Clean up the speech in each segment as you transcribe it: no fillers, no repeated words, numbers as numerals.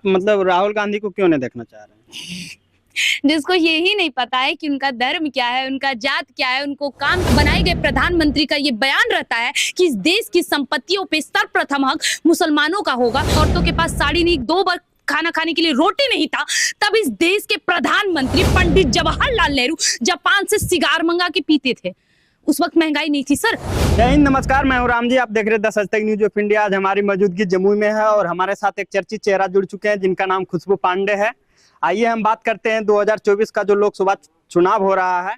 मतलब राहुल गांधी को क्यों नहीं देखना चाह रहे हैं? जिसको ये ही नहीं पता है कि उनका धर्म क्या है, उनका जात क्या है, उनको काम बनाए गए प्रधानमंत्री का ये बयान रहता है कि इस देश की संपत्तियों पे सर्वप्रथम हक मुसलमानों का होगा। औरतों के पास साड़ी नहीं, 2 बार खाना खाने के लिए रोटी नहीं था, तब इस देश के प्रधानमंत्री पंडित जवाहरलाल नेहरू जापान से सिगार मंगा के पीते थे। उस वक्त महंगाई नहीं थी सर। जय हिंद, नमस्कार, मैं हूं राम जी। आप देख रहे हैं 10 आज तक न्यूज ऑफ इंडिया। आज हमारी मौजूदगी जमुई में है और हमारे साथ एक चर्चित चेहरा जुड़ चुके हैं जिनका नाम खुशबू पांडे है। आइए हम बात करते हैं 2024 का जो लोकसभा चुनाव हो रहा है,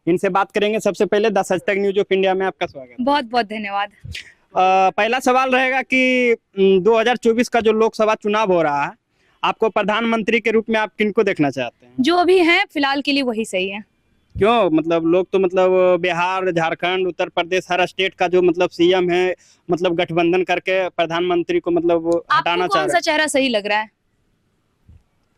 इनसे बात करेंगे। सबसे पहले 10 आज तक न्यूज ऑफ इंडिया में आपका स्वागत। बहुत बहुत धन्यवाद। पहला सवाल रहेगा कि 2024 का जो लोकसभा चुनाव हो रहा है, आपको प्रधानमंत्री के रूप में आप किनको देखना चाहते हैं? जो भी है फिलहाल के लिए वही सही है। क्यों? मतलब लोग तो मतलब बिहार, झारखंड, उत्तर प्रदेश, हर स्टेट का जो मतलब सीएम है, मतलब गठबंधन करके प्रधानमंत्री को मतलब हटाना चाह रहे हैं। कौन सा चेहरा सही लग रहा है?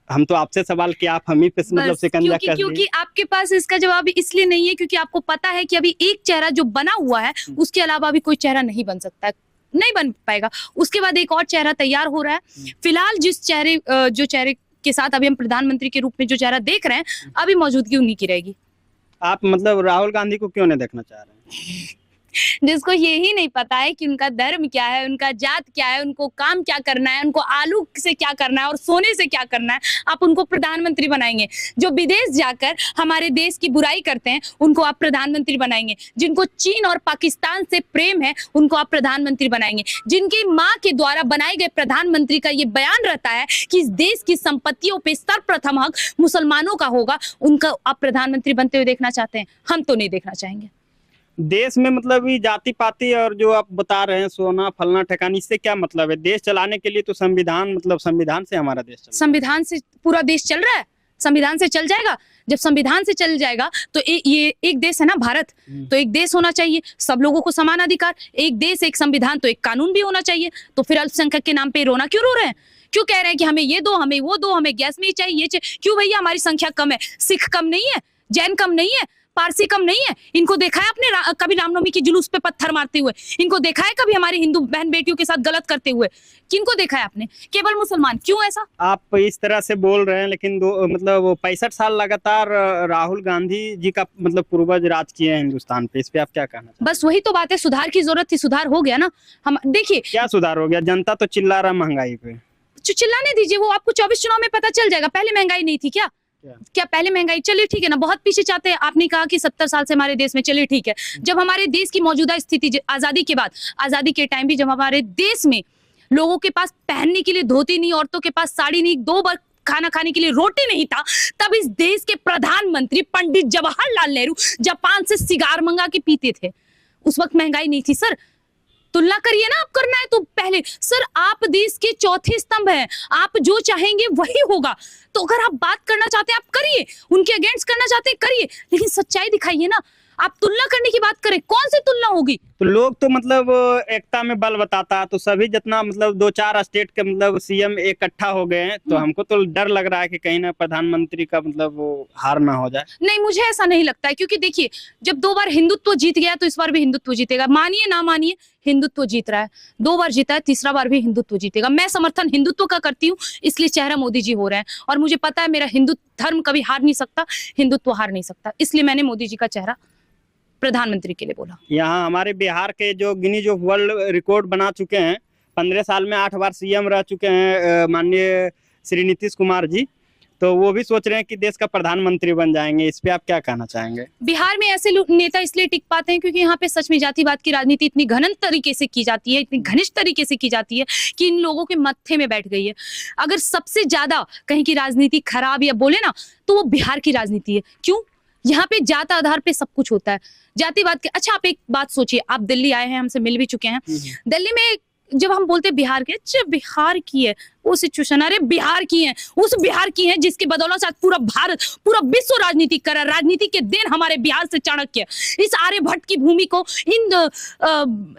हम तो आपसे सवाल किया, आप हम ही पे मतलब शिकंजा कर दिए। क्योंकि आपके पास इसका जवाब इसलिए नहीं है क्योंकि आपको पता है कि अभी एक चेहरा जो बना हुआ है उसके अलावा अभी कोई चेहरा नहीं बन सकता है, नहीं बन पाएगा। उसके बाद एक और चेहरा तैयार हो रहा है। फिलहाल जिस चेहरे के साथ अभी हम प्रधानमंत्री के रूप में जो चेहरा देख रहे हैं, अभी मौजूदगी उन्हीं की रहेगी। आप मतलब राहुल गांधी को क्यों नहीं देखना चाह रहे हैं? जिसको ये ही नहीं पता है कि उनका धर्म क्या है, उनका जात क्या है, उनको काम क्या करना है, उनको आलू से क्या करना है और सोने से क्या करना है, आप उनको प्रधानमंत्री बनाएंगे। जो विदेश जाकर हमारे देश की बुराई करते हैं उनको आप प्रधानमंत्री बनाएंगे। जिनको चीन और पाकिस्तान से प्रेम है उनको आप प्रधानमंत्री बनाएंगे। जिनकी माँ के द्वारा बनाए गए प्रधानमंत्री का ये बयान रहता है कि इस देश की संपत्तियों पे सर्वप्रथम हक मुसलमानों का होगा, उनका आप प्रधानमंत्री बनते हुए देखना चाहते हैं? हम तो नहीं देखना चाहेंगे। देश में मतलब ये जाति पाति और जो आप बता रहे हैं सोना फलना ठिकाना, इससे क्या मतलब है? देश चलाने के लिए तो संविधान, मतलब संविधान से हमारा देश चल, संविधान से पूरा देश चल रहा है। संविधान से चल जाएगा। जब संविधान से चल जाएगा तो ये एक देश है ना भारत, तो एक देश होना चाहिए, सब लोगों को समान अधिकार। एक देश, एक संविधान, तो एक कानून भी होना चाहिए। तो फिर अल्पसंख्यक के नाम पे रोना क्यों रो रहे हैं? क्यों कह रहे हैं कि हमें ये दो, हमें वो दो, हमें गैस में ये चाहिए, ये चाहिए? क्यों भैया, हमारी संख्या कम है? सिख कम नहीं है, जैन कम नहीं है, पारसी कम नहीं है? इनको देखा है आपने कभी रामनवमी के जुलूस पे पत्थर मारते हुए? इनको देखा है कभी हमारी हिंदू बहन बेटियों के साथ गलत करते हुए? किनको देखा है आपने? केवल मुसलमान। क्यों ऐसा? आप इस तरह से बोल रहे हैं, लेकिन मतलब 65 साल लगातार राहुल गांधी जी का मतलब पूर्वज राज किए हैं हिंदुस्तान पे। इस पे आप क्या कहना चाहते हैं? बस वही तो बात है, सुधार की जरूरत थी, सुधार हो गया ना। हम देखिए क्या सुधार हो गया? जनता तो चिल्ला रहा महंगाई पे। चिल्लाने दीजिए, वो आपको 24 चुनाव में पता चल जाएगा। पहले महंगाई नहीं थी क्या? क्या पहले महंगाई? चलिए ठीक है ना, बहुत पीछे चाहते हैं। आपने कहा कि 70 साल से हमारे देश में, चलिए ठीक है। जब हमारे देश की मौजूदा स्थिति आजादी के बाद, आजादी के टाइम भी जब हमारे देश में लोगों के पास पहनने के लिए धोती नहीं, औरतों के पास साड़ी नहीं, 2 बार खाना खाने के लिए रोटी नहीं था, तब इस देश के प्रधानमंत्री पंडित जवाहरलाल नेहरू जापान से सिगार मंगा के पीते थे। उस वक्त महंगाई नहीं थी सर। तुलना करिए ना, आप करना है तो पहले। सर आप देश के चौथे स्तंभ हैं, आप जो चाहेंगे वही होगा। तो अगर आप बात करना चाहते हैं आप करिए, उनके अगेंस्ट करना चाहते हैं करिए, लेकिन सच्चाई दिखाइए ना। आप तुलना करने की बात करें, कौन सी तुलना होगी? तो लोग तो मतलब एकता में बल बताता है, तो सभी जितना मतलब 2-4 स्टेट के मतलब सीएम इकट्ठा हो गए हैं, तो हमको तो डर लग रहा है कि कहीं ना प्रधानमंत्री का मतलब वो हार ना हो जाए। नहीं, मुझे ऐसा नहीं लगता है, क्योंकि देखिए जब 2 बार हिंदुत्व जीत गया तो इस बार भी हिंदुत्व जीतेगा। मानिए ना मानिए, हिंदुत्व जीत रहा है। 2 बार जीता है, तीसरा बार भी हिंदुत्व जीतेगा। मैं समर्थन हिंदुत्व का करती हूँ, इसलिए चेहरा मोदी जी हो रहे हैं। और मुझे पता है मेरा हिंदू धर्म कभी हार नहीं सकता, हिंदुत्व हार नहीं सकता, इसलिए मैंने मोदी जी का चेहरा प्रधानमंत्री के लिए बोला। यहाँ हमारे बिहार के जो गिनीज ऑफ वर्ल्ड रिकॉर्ड बना चुके हैं, 15 साल में 8 बार सीएम रह चुके हैं माननीय श्री नीतीश कुमार जी, तो वो भी सोच रहे हैं कि देश का प्रधानमंत्री बन जाएंगे। इस पे आप क्या कहना चाहेंगे? बिहार में ऐसे नेता इसलिए टिक पाते हैं क्योंकि यहाँ पे सच में जातिवाद की राजनीति इतनी घनन तरीके से की जाती है, इतनी घनिष्ठ तरीके से की जाती है कि इन लोगों के मत्थे में बैठ गई है। अगर सबसे ज्यादा कहीं की राजनीति खराब या बोले ना, तो वो बिहार की राजनीति है। क्यों? यहाँ पे जात आधार पे सब कुछ होता है, जातिवाद के। अच्छा आप एक बात सोचिए, आप दिल्ली आए हैं, हमसे मिल भी चुके हैं। दिल्ली में जब हम बोलते बिहार के, अच्छा बिहार की है वो सिचुएशन, अरे बिहार की है, उस बिहार की है जिसके बदौलत आज पूरा भारत, पूरा विश्व राजनीति कर रहा है। राजनीति के देन हमारे बिहार से चाणक्य, इस आर्यभट्ट की भूमि को इन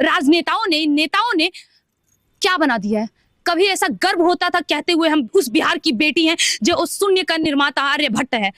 राजनेताओं ने, इन नेताओं ने क्या बना दिया है। कभी ऐसा गर्व होता था कहते हुए हम उस बिहार की बेटी हैं जो उस शून्य का निर्माता आर्यभट्ट है।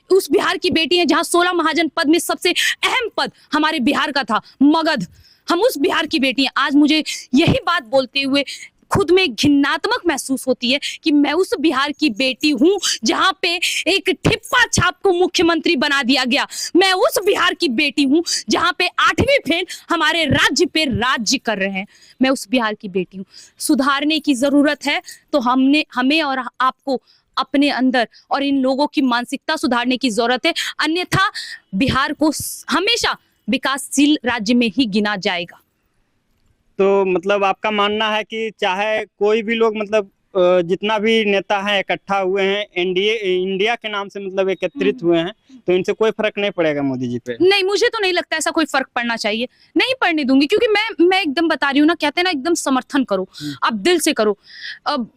उस बिहार की बेटी है जहां 16 महाजन पद में सबसे अहम पद हमारे बिहार का था, मगध। हम उस बिहार की बेटी हैं। आज मुझे यही बात बोलते हुए खुद में घिन्नात्मक महसूस होती है कि मैं उस बिहार की बेटी हूं जहां पे एक ठिप्पा छाप को मुख्यमंत्री बना दिया गया। मैं उस बिहार की बेटी हूं जहां पे 8वीं फेल हमारे राज्य पे राज्य कर रहे हैं। मैं उस बिहार की बेटी हूं। सुधारने की जरूरत है तो हमें और आपको अपने अंदर और इन लोगों की मानसिकता सुधारने की जरूरत है, अन्यथा बिहार को हमेशा विकासशील राज्य में ही गिना जाएगा। तो मतलब आपका मानना है कि चाहे कोई भी लोग मतलब जितना भी नेता है इकट्ठा हुए हैं इंडिया के नाम से मतलब एकत्रित हुए हैं, तो इनसे कोई फर्क नहीं पड़ेगा मोदी जी पे? नहीं, मुझे तो नहीं लगता ऐसा कोई फर्क पड़ना चाहिए। नहीं पड़ने दूंगी, क्योंकि मैं एकदम बता रही हूँ ना, कहते हैं ना एकदम समर्थन करो, आप दिल से करो। अब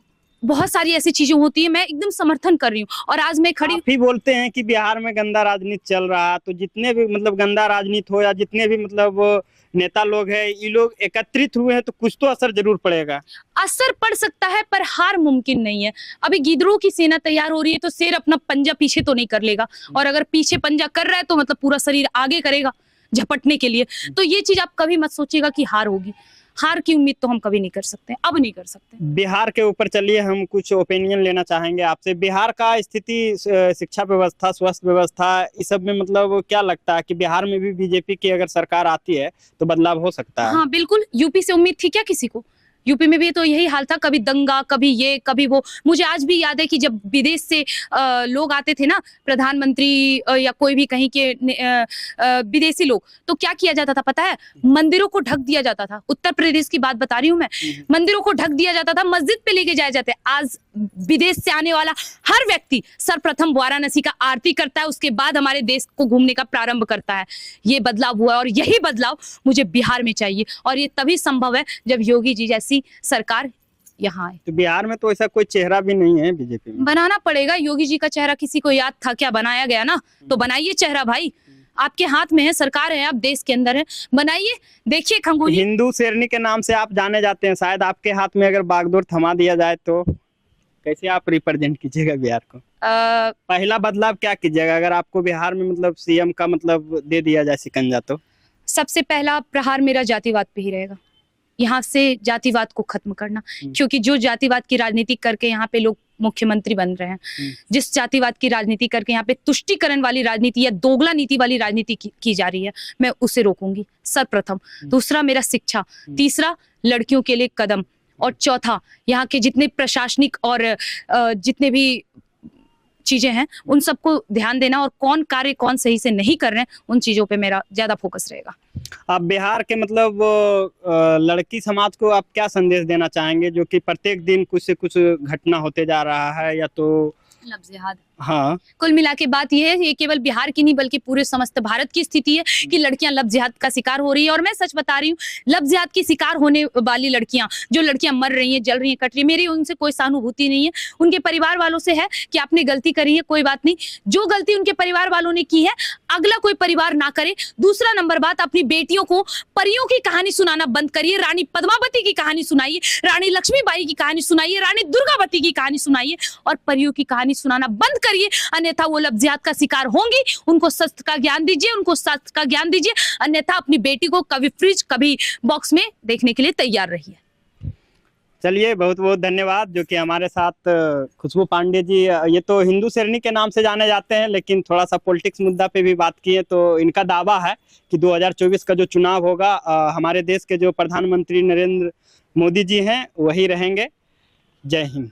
बहुत सारी ऐसी चीजें होती है, मैं एकदम समर्थन कर रही हूँ। और आज मैं खड़ी आप ही बोलते हैं कि बिहार में गंदा राजनीति चल रहा है, तो जितने भी मतलब गंदा राजनीति हो या जितने भी मतलब नेता लोग हैं, ये लोग एकत्रित हुए हैं, तो कुछ तो असर जरूर पड़ेगा। असर पड़ सकता है, पर हार मुमकिन नहीं है। अभी गिद्धरों की सेना तैयार हो रही है, तो शेर अपना पंजा पीछे तो नहीं कर लेगा, और अगर पीछे पंजा कर रहा है तो मतलब पूरा शरीर आगे करेगा झपटने के लिए। तो ये चीज आप कभी मत सोचिएगा कि हार होगी। हार की उम्मीद तो हम कभी नहीं कर सकते, अब नहीं कर सकते। बिहार के ऊपर चलिए हम कुछ ओपिनियन लेना चाहेंगे आपसे। बिहार का स्थिति, शिक्षा व्यवस्था, स्वास्थ्य व्यवस्था, इस सब में मतलब क्या लगता है कि बिहार में भी बीजेपी की अगर सरकार आती है तो बदलाव हो सकता है? हाँ बिल्कुल, यूपी से उम्मीद थी क्या किसी को? यूपी में भी तो यही हाल था, कभी दंगा, कभी ये, कभी वो। मुझे आज भी याद है कि जब विदेश से लोग आते थे ना, प्रधानमंत्री या कोई भी कहीं के विदेशी लोग, तो क्या किया जाता था पता है? मंदिरों को ढक दिया जाता था। उत्तर प्रदेश की बात बता रही हूँ मैं। मंदिरों को ढक दिया जाता था, मस्जिद पे लेके जाए जाते। आज विदेश से आने वाला हर व्यक्ति सर्वप्रथम वाराणसी का आरती करता है, उसके बाद हमारे देश को घूमने का प्रारंभ करता है। ये बदलाव हुआ, और यही बदलाव मुझे बिहार में चाहिए, और ये तभी संभव है जब योगी जी जैसी सरकार यहाँ आए। तो बिहार में तो ऐसा कोई चेहरा भी नहीं है बीजेपी में। बनाना पड़ेगा। योगी जी का चेहरा किसी को याद था क्या? बनाया गया ना, तो बनाइए चेहरा भाई। आपके हाथ में है, सरकार है, आप देश के अंदर है, बनाइए। देखिए खंगोली, हिंदू शेरनी के नाम से आप जाने जाते हैं, शायद आपके हाथ में अगर बागडोर थमा दिया जाए तो कैसे आप रिप्रेजेंट कीजिएगा बिहार को? पहला बदलाव क्या कीजिएगा अगर आपको बिहार में मतलब सीएम का मतलब दे दिया जाए शिकंजा? तो सबसे पहला प्रहार मेरा जातिवाद पे ही रहेगा। यहाँ से जातिवाद को खत्म करना, क्योंकि जो जातिवाद की राजनीति करके यहाँ पे लोग मुख्यमंत्री बन रहे हैं, जिस जातिवाद की राजनीति करके यहाँ पे तुष्टीकरण वाली राजनीति या दोगला नीति वाली राजनीति की जा रही है, मैं उसे रोकूंगी सर्वप्रथम। दूसरा मेरा शिक्षा, तीसरा लड़कियों के लिए कदम, और चौथा यहाँ के जितने प्रशासनिक और जितने भी चीजें हैं उन सबको ध्यान देना, और कौन कार्य कौन सही से नहीं कर रहे हैं उन चीजों पे मेरा ज्यादा फोकस रहेगा। आप बिहार के मतलब लड़की समाज को आप क्या संदेश देना चाहेंगे, जो कि प्रत्येक दिन कुछ से कुछ घटना होते जा रहा है, या तो लव जिहाद? हाँ, कुल मिला के बात यह है, ये केवल बिहार की नहीं बल्कि पूरे समस्त भारत की स्थिति है कि लड़कियां लव जिहाद का शिकार हो रही है। और मैं सच बता रही हूँ, लव जिहाद की शिकार होने वाली लड़कियां, जो लड़कियां मर रही हैं, जल रही हैं, कट रही हैं, मेरी उनसे कोई सहानुभूति नहीं है। उनके परिवार वालों से है कि आपने गलती करी है, कोई बात नहीं, जो गलती उनके परिवार वालों ने की है अगला कोई परिवार ना करे। दूसरा नंबर बात, अपनी बेटियों को परियों की कहानी सुनाना बंद करिए। रानी पद्मावती की कहानी सुनाइए, रानी लक्ष्मीबाई की कहानी सुनाइए, रानी दुर्गावती की कहानी सुनाइए, और परियों की कहानी सुनाना बंद करिए, अन्यथा वो लव जिहाद का शिकार होंगी। उनको शस्त्र का ज्ञान दीजिए, उनको शस्त्र का ज्ञान दीजिए, अन्यथा अपनी बेटी को कभी फ्रिज कभी बॉक्स में देखने के लिए तैयार रहिए। चलिए, बहुत बहुत धन्यवाद जो कि हमारे साथ खुशबू पांडे जी, ये तो हिंदू शेरनी के नाम से जाने जाते हैं, लेकिन थोड़ा सा पॉलिटिक्स मुद्दा पे भी बात की है। तो इनका दावा है कि 2024 का जो चुनाव होगा, हमारे देश के जो प्रधानमंत्री नरेंद्र मोदी जी हैं वही रहेंगे। जय हिंद।